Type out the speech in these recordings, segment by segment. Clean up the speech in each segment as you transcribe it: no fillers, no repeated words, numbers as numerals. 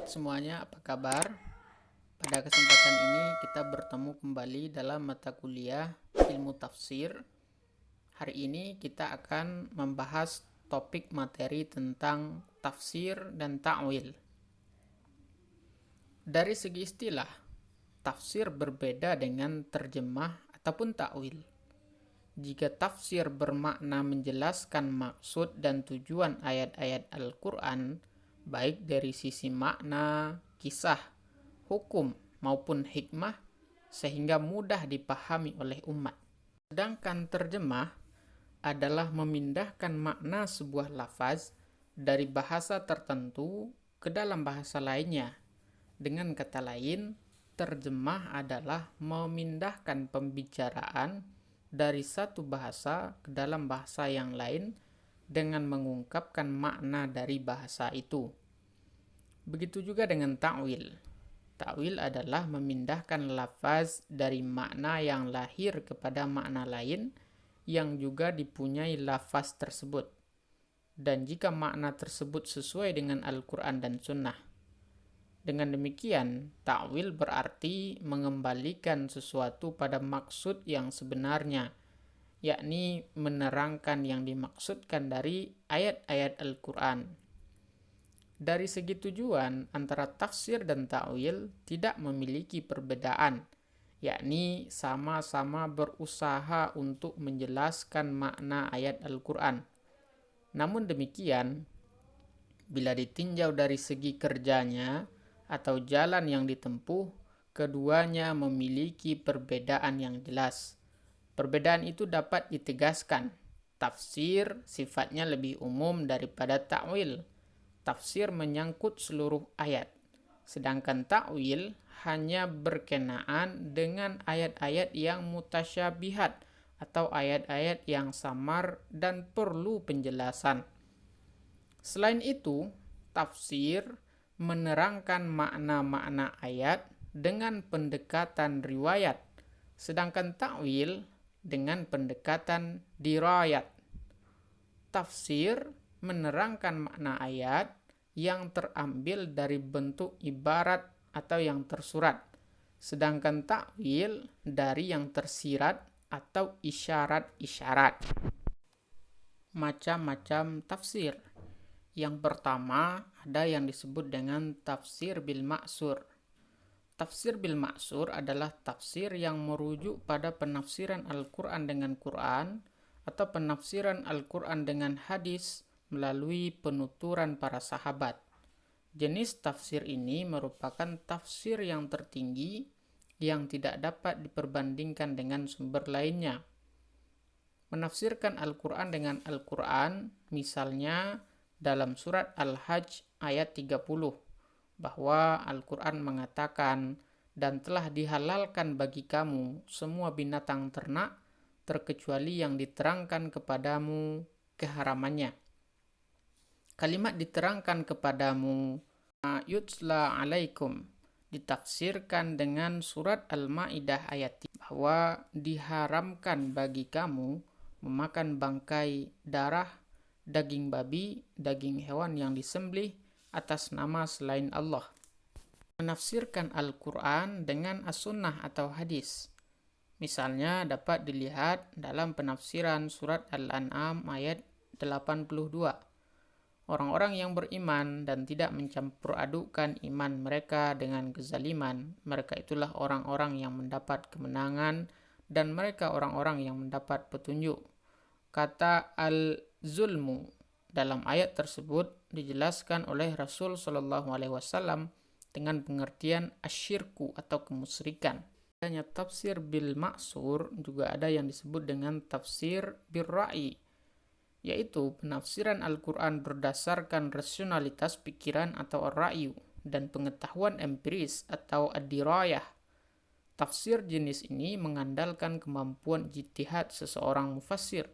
semuanya, apa kabar? Pada kesempatan ini kita bertemu kembali dalam mata kuliah ilmu tafsir. Hari ini kita akan membahas topik materi tentang tafsir dan ta'wil. Dari segi istilah, tafsir berbeda dengan terjemah ataupun ta'wil. Jika tafsir bermakna menjelaskan maksud dan tujuan ayat-ayat Al-Quran, baik dari sisi makna, kisah, hukum, maupun hikmah, sehingga mudah dipahami oleh umat. Sedangkan terjemah adalah memindahkan makna sebuah lafaz dari bahasa tertentu ke dalam bahasa lainnya. Dengan kata lain, terjemah adalah memindahkan pembicaraan dari satu bahasa ke dalam bahasa yang lain dengan mengungkapkan makna dari bahasa itu. Begitu juga dengan ta'wil. Ta'wil adalah memindahkan lafaz dari makna yang lahir kepada makna lain yang juga dipunyai lafaz tersebut. Dan jika makna tersebut sesuai dengan Al-Quran dan Sunnah. Dengan demikian, ta'wil berarti mengembalikan sesuatu pada maksud yang sebenarnya, yakni menerangkan yang dimaksudkan dari ayat-ayat Al-Quran. Dari segi tujuan, antara tafsir dan ta'wil tidak memiliki perbedaan, yakni sama-sama berusaha untuk menjelaskan makna ayat Al-Quran. Namun demikian, bila ditinjau dari segi kerjanya atau jalan yang ditempuh, keduanya memiliki perbedaan yang jelas. Perbedaan itu dapat ditegaskan. Tafsir sifatnya lebih umum daripada ta'wil. Tafsir menyangkut seluruh ayat, sedangkan ta'wil hanya berkenaan dengan ayat-ayat yang mutasyabihat atau ayat-ayat yang samar dan perlu penjelasan. Selain itu, tafsir menerangkan makna-makna ayat dengan pendekatan riwayat, sedangkan ta'wil dengan pendekatan dirayat. Tafsir menerangkan makna ayat yang terambil dari bentuk ibarat atau yang tersurat, sedangkan ta'wil dari yang tersirat atau isyarat-isyarat. Macam-macam tafsir. Yang pertama, ada yang disebut dengan tafsir bil ma'sur. Tafsir bil ma'sur adalah tafsir yang merujuk pada penafsiran Al-Quran dengan Quran atau penafsiran Al-Quran dengan hadis melalui penuturan para sahabat. Jenis tafsir ini merupakan tafsir yang tertinggi yang tidak dapat diperbandingkan dengan sumber lainnya. Menafsirkan Al-Quran dengan Al-Quran, misalnya dalam surat Al-Hajj ayat 30, bahwa Al-Quran mengatakan, dan telah dihalalkan bagi kamu semua binatang ternak, terkecuali yang diterangkan kepadamu keharamannya. Kalimat diterangkan kepadamu, yutsla alaikum, ditafsirkan dengan surat Al-Ma'idah ayat 3, bahwa diharamkan bagi kamu memakan bangkai, darah, daging babi, daging hewan yang disembelih atas nama selain Allah. Menafsirkan Al-Quran dengan as-sunnah atau hadis. Misalnya dapat dilihat dalam penafsiran surat Al-An'am ayat 82. Orang-orang yang beriman dan tidak mencampur adukkan iman mereka dengan kezaliman, mereka itulah orang-orang yang mendapat kemenangan dan mereka orang-orang yang mendapat petunjuk. Kata al-zulmu dalam ayat tersebut dijelaskan oleh Rasul SAW dengan pengertian asyirku atau kemusyrikan. Adanya tafsir bil ma'sur juga ada yang disebut dengan tafsir bil ra'i, yaitu penafsiran Al-Quran berdasarkan rasionalitas pikiran atau ar-ra'yu dan pengetahuan empiris atau ad-dirayah. Tafsir jenis ini mengandalkan kemampuan ijtihad seseorang mufassir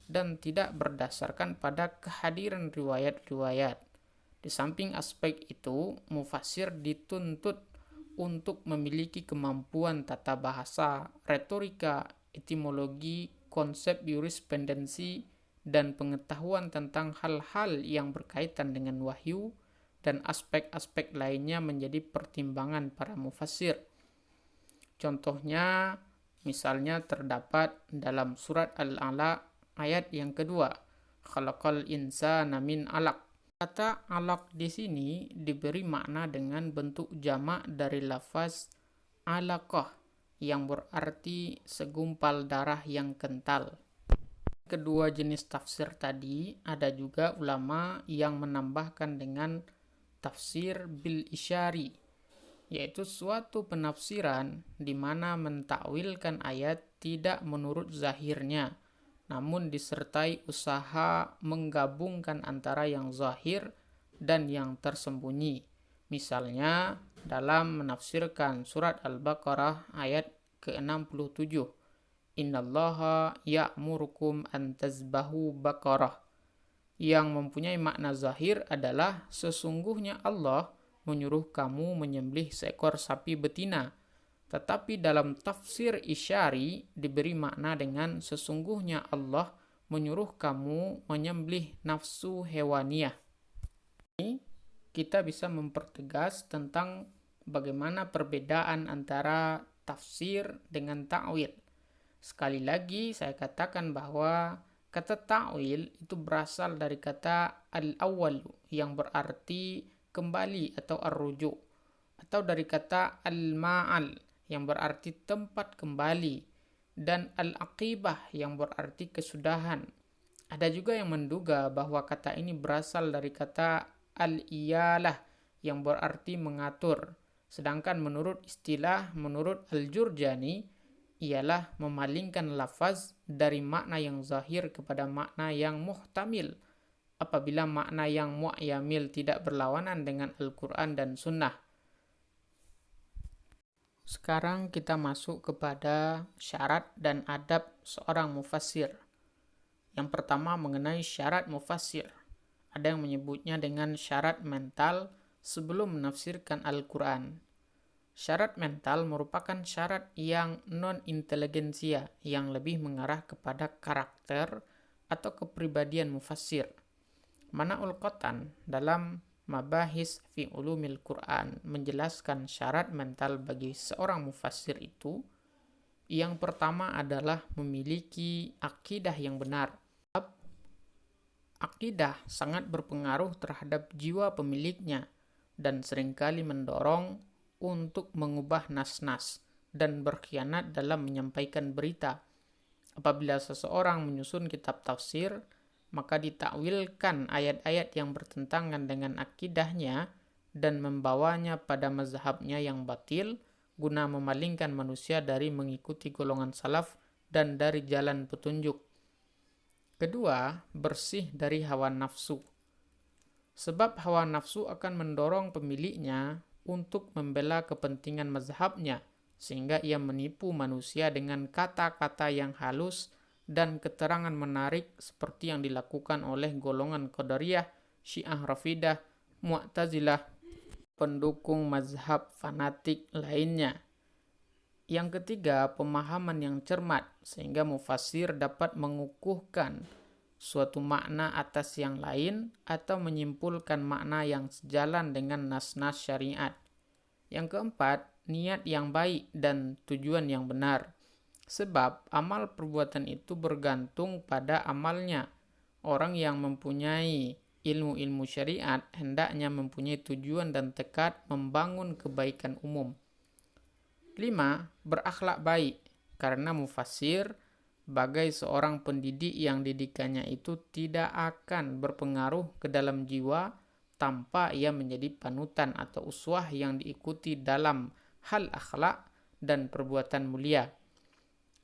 dan tidak berdasarkan pada kehadiran riwayat-riwayat. Di samping aspek itu, mufassir dituntut untuk memiliki kemampuan tata bahasa, retorika, etimologi, konsep jurisprudensi, dan pengetahuan tentang hal-hal yang berkaitan dengan wahyu dan aspek-aspek lainnya menjadi pertimbangan para mufassir. Contohnya, misalnya terdapat dalam surat Al-A'la ayat yang kedua, khalaqal insana min alaq. Kata alaq di sini diberi makna dengan bentuk jamak dari lafaz alaqah yang berarti segumpal darah yang kental. Kedua jenis tafsir tadi ada juga ulama yang menambahkan dengan tafsir bil isyari, yaitu suatu penafsiran di mana mentakwilkan ayat tidak menurut zahirnya, namun disertai usaha menggabungkan antara yang zahir dan yang tersembunyi. Misalnya dalam menafsirkan surat Al-Baqarah ayat ke-67, Innallaha ya'murukum an tazbahu baqarah, yang mempunyai makna zahir adalah sesungguhnya Allah menyuruh kamu menyembelih seekor sapi betina. Tetapi dalam tafsir isyari diberi makna dengan sesungguhnya Allah menyuruh kamu menyembelih nafsu hewaniyah. Ini kita bisa mempertegas tentang bagaimana perbedaan antara tafsir dengan ta'wil. Sekali lagi saya katakan bahwa kata ta'wil itu berasal dari kata al-awwal yang berarti kembali atau ar-ruju', atau dari kata al-ma'al yang berarti tempat kembali, dan al-aqibah yang berarti kesudahan. Ada juga yang menduga bahwa kata ini berasal dari kata al-iyalah yang berarti mengatur. Sedangkan menurut Al-Jurjani ialah memalingkan lafaz dari makna yang zahir kepada makna yang muhtamil apabila makna yang mu'yamil tidak berlawanan dengan Al-Quran dan Sunnah. Sekarang kita masuk kepada syarat dan adab seorang mufassir. Yang pertama mengenai syarat mufassir. Ada yang menyebutnya dengan syarat mental sebelum menafsirkan Al-Quran. Syarat mental merupakan syarat yang non-inteligensia yang lebih mengarah kepada karakter atau kepribadian mufassir. Mana'ul Qatan dalam Mabahis fi Ulumil Quran menjelaskan syarat mental bagi seorang mufassir itu. Yang pertama adalah memiliki akidah yang benar. Akidah sangat berpengaruh terhadap jiwa pemiliknya dan seringkali mendorong untuk mengubah nas-nas dan berkhianat dalam menyampaikan berita. Apabila seseorang menyusun kitab tafsir, maka ditakwilkan ayat-ayat yang bertentangan dengan akidahnya dan membawanya pada mazhabnya yang batil guna memalingkan manusia dari mengikuti golongan salaf dan dari jalan petunjuk. Kedua, bersih dari hawa nafsu. Sebab hawa nafsu akan mendorong pemiliknya untuk membela kepentingan mazhabnya, sehingga ia menipu manusia dengan kata-kata yang halus dan keterangan menarik seperti yang dilakukan oleh golongan Qadariyah, Syiah Rafidah, Mu'tazilah, pendukung mazhab fanatik lainnya. Yang ketiga, pemahaman yang cermat, sehingga mufassir dapat mengukuhkan suatu makna atas yang lain atau menyimpulkan makna yang sejalan dengan nas-nas syariat. Yang keempat, niat yang baik dan tujuan yang benar. Sebab amal perbuatan itu bergantung pada amalnya. Orang yang mempunyai ilmu-ilmu syariat hendaknya mempunyai tujuan dan tekad membangun kebaikan umum. 5. Berakhlak baik, karena mufassir bagai seorang pendidik yang didikannya itu tidak akan berpengaruh ke dalam jiwa tanpa ia menjadi panutan atau uswah yang diikuti dalam hal akhlak dan perbuatan mulia.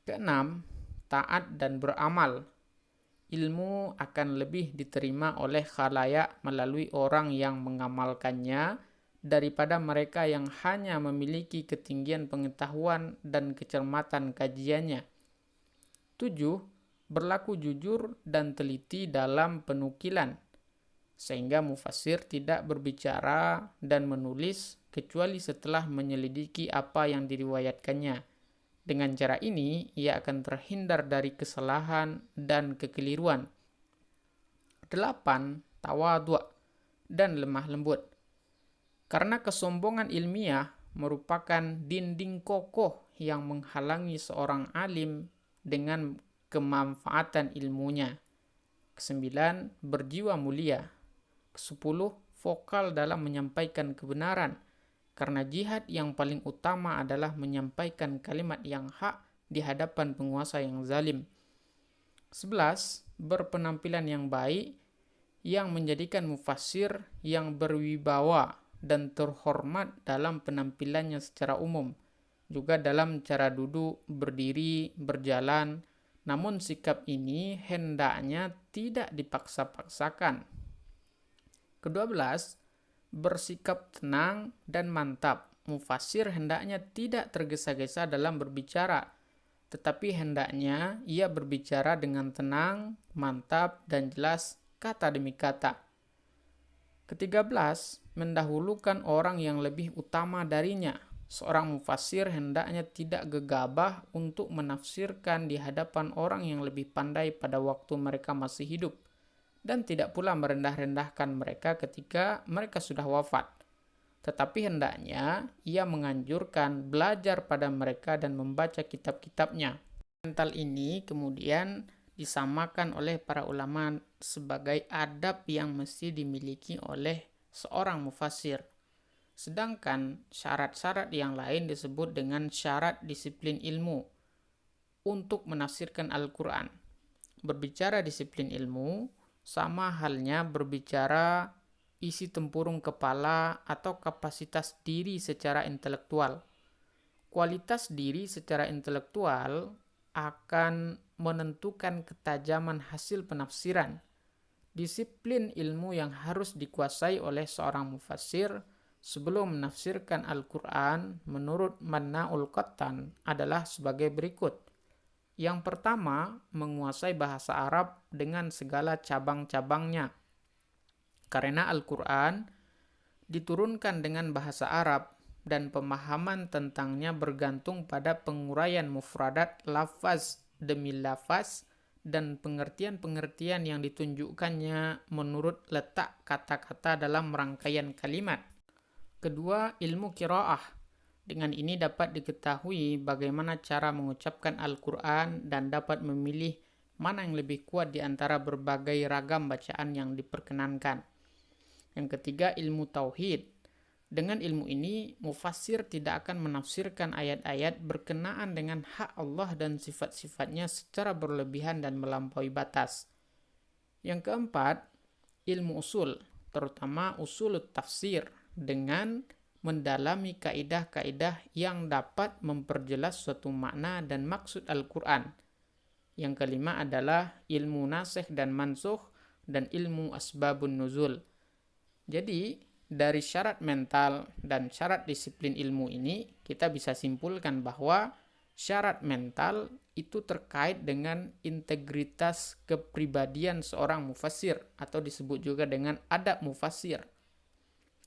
Keenam, taat dan beramal. Ilmu akan lebih diterima oleh khalayak melalui orang yang mengamalkannya daripada mereka yang hanya memiliki ketinggian pengetahuan dan kecermatan kajiannya. 7. Berlaku jujur dan teliti dalam penukilan, sehingga mufassir tidak berbicara dan menulis kecuali setelah menyelidiki apa yang diriwayatkannya. Dengan cara ini, ia akan terhindar dari kesalahan dan kekeliruan. 8. Tawadhu' dan lemah lembut. Karena kesombongan ilmiah merupakan dinding kokoh yang menghalangi seorang alim dengan kemanfaatan ilmunya. Kesembilan, berjiwa mulia. Kesepuluh, vokal dalam menyampaikan kebenaran, karena jihad yang paling utama adalah menyampaikan kalimat yang hak di hadapan penguasa yang zalim. 11. Berpenampilan yang baik, yang menjadikan mufassir yang berwibawa dan terhormat dalam penampilannya secara umum, juga dalam cara duduk, berdiri, berjalan. Namun sikap ini hendaknya tidak dipaksa-paksakan. Ke-12, bersikap tenang dan mantap. Mufassir hendaknya tidak tergesa-gesa dalam berbicara, tetapi hendaknya ia berbicara dengan tenang, mantap, dan jelas kata demi kata. Ke-13, mendahulukan orang yang lebih utama darinya. Seorang mufassir hendaknya tidak gegabah untuk menafsirkan di hadapan orang yang lebih pandai pada waktu mereka masih hidup, dan tidak pula merendah-rendahkan mereka ketika mereka sudah wafat. Tetapi hendaknya ia menganjurkan belajar pada mereka dan membaca kitab-kitabnya. Mental ini kemudian disamakan oleh para ulama sebagai adab yang mesti dimiliki oleh seorang mufassir. Sedangkan syarat-syarat yang lain disebut dengan syarat disiplin ilmu untuk menafsirkan Al-Quran. Berbicara disiplin ilmu sama halnya berbicara isi tempurung kepala atau kapasitas diri secara intelektual. Kualitas diri secara intelektual akan menentukan ketajaman hasil penafsiran. Disiplin ilmu yang harus dikuasai oleh seorang mufassir sebelum menafsirkan Al-Quran menurut Manna'ul Qattan adalah sebagai berikut. Yang pertama, menguasai bahasa Arab dengan segala cabang-cabangnya. Karena Al-Quran diturunkan dengan bahasa Arab dan pemahaman tentangnya bergantung pada penguraian mufradat lafaz demi lafaz dan pengertian-pengertian yang ditunjukkannya menurut letak kata-kata dalam rangkaian kalimat. Kedua, ilmu qiraah. Dengan ini dapat diketahui bagaimana cara mengucapkan Al-Quran dan dapat memilih mana yang lebih kuat di antara berbagai ragam bacaan yang diperkenankan. Yang ketiga, ilmu tauhid. Dengan ilmu ini, mufassir tidak akan menafsirkan ayat-ayat berkenaan dengan hak Allah dan sifat-sifatnya secara berlebihan dan melampaui batas. Yang keempat, ilmu usul, terutama usul tafsir, dengan mendalami kaidah-kaidah yang dapat memperjelas suatu makna dan maksud Al-Quran. Yang kelima adalah ilmu nasikh dan mansukh dan ilmu asbabun nuzul. Jadi, dari syarat mental dan syarat disiplin ilmu ini, kita bisa simpulkan bahwa syarat mental itu terkait dengan integritas kepribadian seorang mufassir atau disebut juga dengan adab mufassir.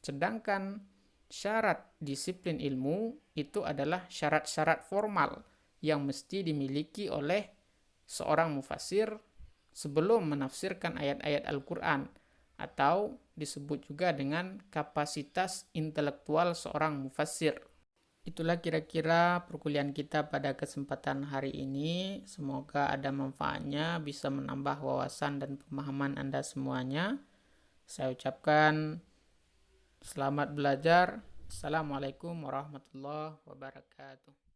Sedangkan syarat disiplin ilmu itu adalah syarat-syarat formal yang mesti dimiliki oleh seorang mufassir sebelum menafsirkan ayat-ayat Al-Quran, atau disebut juga dengan kapasitas intelektual seorang mufassir. Itulah kira-kira perkuliahan kita pada kesempatan hari ini. Semoga ada manfaatnya, bisa menambah wawasan dan pemahaman Anda semuanya. Saya ucapkan selamat belajar. Assalamualaikum warahmatullahi wabarakatuh.